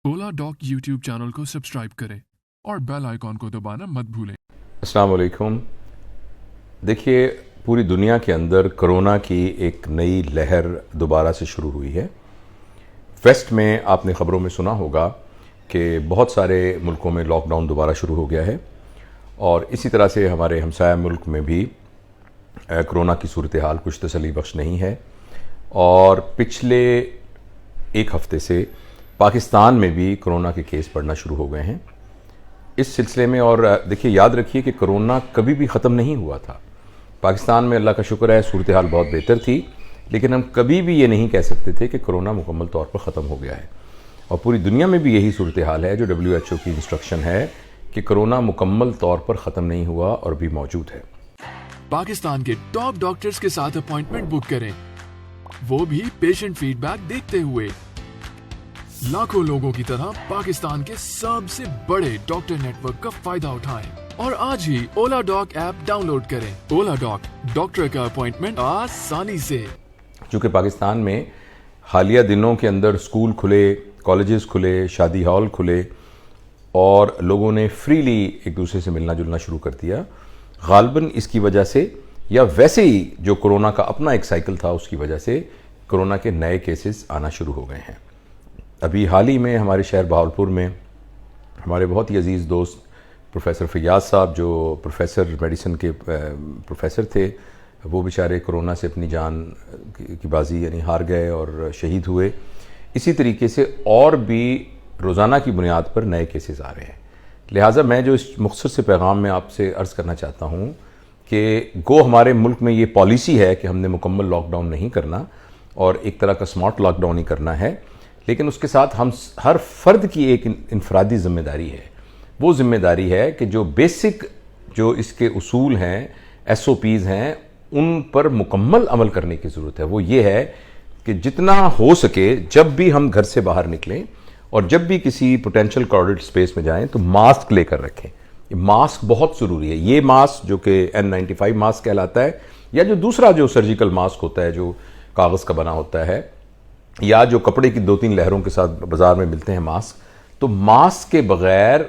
ओला dock YouTube channel को subscribe करें और बेल आइकॉन को दबाना मत भूलें। अस्सलाम वालेकुम। देखिए, पूरी दुनिया के अंदर कोरोना की एक नई लहर दोबारा से शुरू हुई है। वेस्ट में आपने ख़बरों में सुना होगा कि बहुत सारे मुल्कों में लॉकडाउन दोबारा शुरू हो गया है और इसी तरह से हमारे हमसाया मुल्क में भी कोरोना की सूरत हाल कुछ तसल्ली बख्श नहीं है। और पिछले एक हफ़्ते से पाकिस्तान में भी कोरोना के केस बढ़ना शुरू हो गए हैं इस सिलसिले में। और देखिए, याद रखिए कि कोरोना कभी भी ख़त्म नहीं हुआ था। पाकिस्तान में अल्लाह का शुक्र है सूरत हाल बहुत बेहतर थी, लेकिन हम कभी भी ये नहीं कह सकते थे कि कोरोना मुकम्मल तौर पर ख़त्म हो गया है। और पूरी दुनिया में भी यही सूरत हाल है। जो WHO की इंस्ट्रक्शन है कि कोरोना मुकम्मल तौर पर ख़त्म नहीं हुआ और भी मौजूद है। पाकिस्तान के टॉप डॉक्टर्स के साथ अपॉइंटमेंट बुक करें, वो भी पेशेंट फीडबैक देखते हुए। लाखों लोगों की तरह पाकिस्तान के सबसे बड़े डॉक्टर नेटवर्क का फायदा उठाएं और आज ही ओला डॉक ऐप डाउनलोड करें। ओला डॉक, डॉक्टर का अपॉइंटमेंट आसानी से। चूँकि पाकिस्तान में हालिया दिनों के अंदर स्कूल खुले, कॉलेजेस खुले, शादी हॉल खुले और लोगों ने फ्रीली एक दूसरे से मिलना जुलना शुरू कर दिया, गालबन इसकी वजह से या वैसे ही जो कोरोना का अपना एक साइकिल था उसकी वजह से कोरोना के नए केसेस आना शुरू हो गए हैं। अभी हाल ही में हमारे शहर बहावलपुर में हमारे बहुत ही अजीज़ दोस्त प्रोफेसर फैयाज साहब, जो प्रोफेसर मेडिसिन के प्रोफेसर थे, वो बेचारे कोरोना से अपनी जान की बाजी यानी हार गए और शहीद हुए। इसी तरीके से और भी रोज़ाना की बुनियाद पर नए केसेस आ रहे हैं। लिहाजा मैं जो इस मुख्तसर से पैगाम में आपसे अर्ज़ करना चाहता हूँ कि गो हमारे मुल्क में ये पॉलिसी है कि हमने मुकम्मल लॉकडाउन नहीं करना और एक तरह का स्मार्ट लॉकडाउन ही करना है, लेकिन उसके साथ हम हर फर्द की एक इनफरादी ज़िम्मेदारी है। वो ज़िम्मेदारी है कि जो बेसिक जो इसके उसूल हैं, SOPs हैं, उन पर मुकम्मल अमल करने की ज़रूरत है। वो ये है कि जितना हो सके जब भी हम घर से बाहर निकलें और जब भी किसी पोटेंशियल क्राउडेड स्पेस में जाएं तो मास्क लेकर रखें। ये मास्क बहुत ज़रूरी है। ये मास्क जो कि N95 मास्क कहलाता है, या जो दूसरा जो सर्जिकल मास्क होता है जो कागज़ का बना होता है, या जो कपड़े की 2-3 लहरों के साथ बाज़ार में मिलते हैं मास्क, तो मास्क के बग़ैर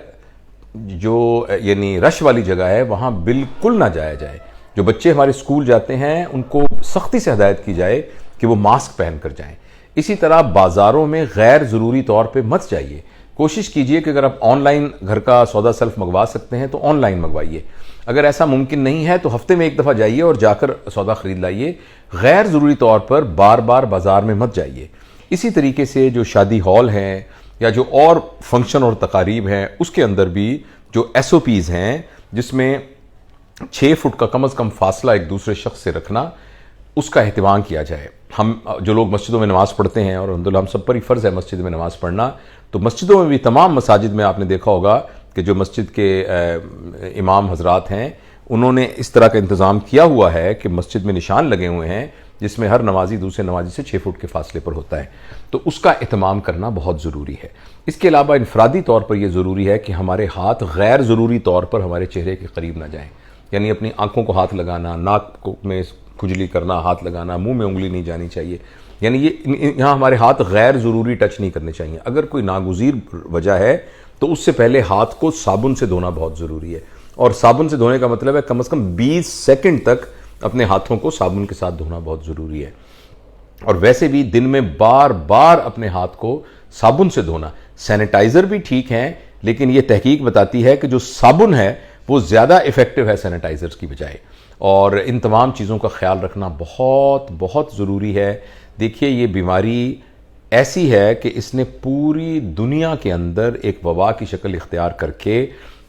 जो यानी रश वाली जगह है वहाँ बिल्कुल ना जाया जाए। जो बच्चे हमारे स्कूल जाते हैं उनको सख्ती से हिदायत की जाए कि वो मास्क पहन कर जाएं। इसी तरह बाज़ारों में गैर ज़रूरी तौर पे मत जाइए। कोशिश कीजिए कि अगर आप ऑनलाइन घर का सौदा सेल्फ मंगवा सकते हैं तो ऑनलाइन मंगवाइए। अगर ऐसा मुमकिन नहीं है तो हफ्ते में एक दफ़ा जाइए और जाकर सौदा ख़रीद लाइए। गैर ज़रूरी तौर पर बार बार बाज़ार में मत जाइए। इसी तरीके से जो शादी हॉल हैं या जो और फंक्शन और तकारीब हैं उसके अंदर भी जो SOPs हैं, जिसमें 6 फुट का कम अज़ कम फासला एक दूसरे शख्स से रखना, उसका एहतमाम किया जाए। हम जो लोग मस्जिदों में नमाज़ पढ़ते हैं, और अल्हम्दुलिल्लाह हम सब पर ही फ़र्ज़ है मस्जिद में नमाज़ पढ़ना, तो मस्जिदों में भी तमाम मसाजिद में आपने देखा होगा कि जो मस्जिद के इमाम हजरात हैं उन्होंने इस तरह का इंतज़ाम किया हुआ है कि मस्जिद में निशान लगे हुए हैं जिसमें हर नमाजी दूसरे नमाजी से 6 फुट के फासले पर होता है। तो उसका एहतमाम करना बहुत ज़रूरी है। इसके अलावा इनफरादी तौर पर यह ज़रूरी है कि हमारे हाथ गैर ज़रूरी तौर पर हमारे चेहरे के करीब ना जाएं। यानी अपनी आंखों को हाथ लगाना, नाक में खुजली करना, हाथ लगाना, मुंह में उंगली नहीं जानी चाहिए। यानी ये यहाँ हमारे हाथ गैर ज़रूरी टच नहीं करने चाहिए। अगर कोई नागुज़ीर वजह है तो उससे पहले हाथ को साबुन से धोना बहुत ज़रूरी है। और साबुन से धोने का मतलब है कम से कम 20 सेकंड तक अपने हाथों को साबुन के साथ धोना बहुत ज़रूरी है। और वैसे भी दिन में बार बार अपने हाथ को साबुन से धोना। सैनिटाइज़र भी ठीक है, लेकिन ये तहकीक बताती है कि जो साबुन है वो ज़्यादा इफ़ेक्टिव है सैनिटाइज़र्स की बजाय। और इन तमाम चीज़ों का ख्याल रखना बहुत बहुत ज़रूरी है। देखिए, ये बीमारी ऐसी है कि इसने पूरी दुनिया के अंदर एक वबा की शक्ल इख्तियार करके,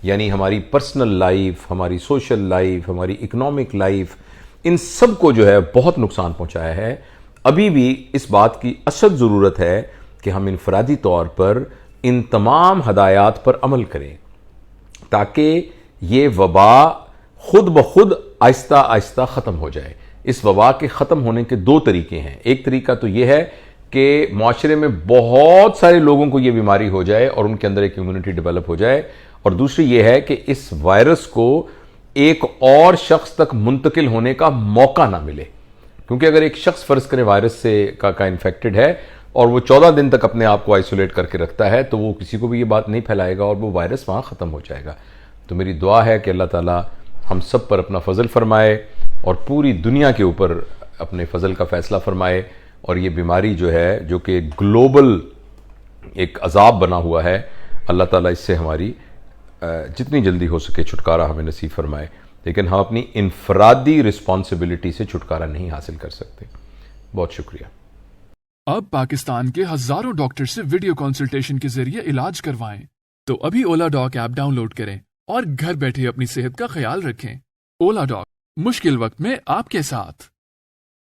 यानी हमारी पर्सनल लाइफ, हमारी सोशल लाइफ, हमारी इकोनॉमिक लाइफ, इन सब को जो है बहुत नुकसान पहुंचाया है। अभी भी इस बात की अशद ज़रूरत है कि हम इनफरादी तौर पर इन तमाम हदायत पर अमल करें ताकि ये वबा खुद ब खुद आहिस्ता आहिस्ता ख़त्म हो जाए। इस वबा के ख़त्म होने के 2 तरीके हैं। एक तरीका तो ये है कि माशरे में बहुत सारे लोगों को ये बीमारी हो जाए और उनके अंदर एक इम्यूनिटी डेवलप हो जाए, और दूसरी ये है कि इस वायरस को एक और शख्स तक मुंतकिल होने का मौका ना मिले। क्योंकि अगर एक शख्स फ़र्ज़ करें वायरस से का इन्फेक्टेड है اور وہ 14 دن تک اپنے آپ کو آئسولیٹ کر کے رکھتا ہے تو وہ کسی کو بھی یہ بات نہیں پھیلائے گا اور وہ وائرس وہاں ختم ہو جائے گا. تو میری دعا ہے کہ اللہ تعالیٰ ہم سب پر اپنا فضل فرمائے اور پوری دنیا کے اوپر اپنے فضل کا فیصلہ فرمائے, اور یہ بیماری جو ہے جو کہ گلوبل ایک عذاب بنا ہوا ہے, اللہ تعالیٰ اس سے ہماری جتنی جلدی ہو سکے چھٹکارا ہمیں نصیب فرمائے. لیکن ہم اپنی انفرادی رسپانسبلٹی سے چھٹکارا نہیں حاصل کر سکتے. بہت شکریہ. اب پاکستان کے ہزاروں ڈاکٹر سے ویڈیو کنسلٹیشن کے ذریعے علاج کروائیں. تو ابھی اولا ڈاک ایپ ڈاؤن لوڈ کریں اور گھر بیٹھے اپنی صحت کا خیال رکھیں. اولا ڈاک, مشکل وقت میں آپ کے ساتھ.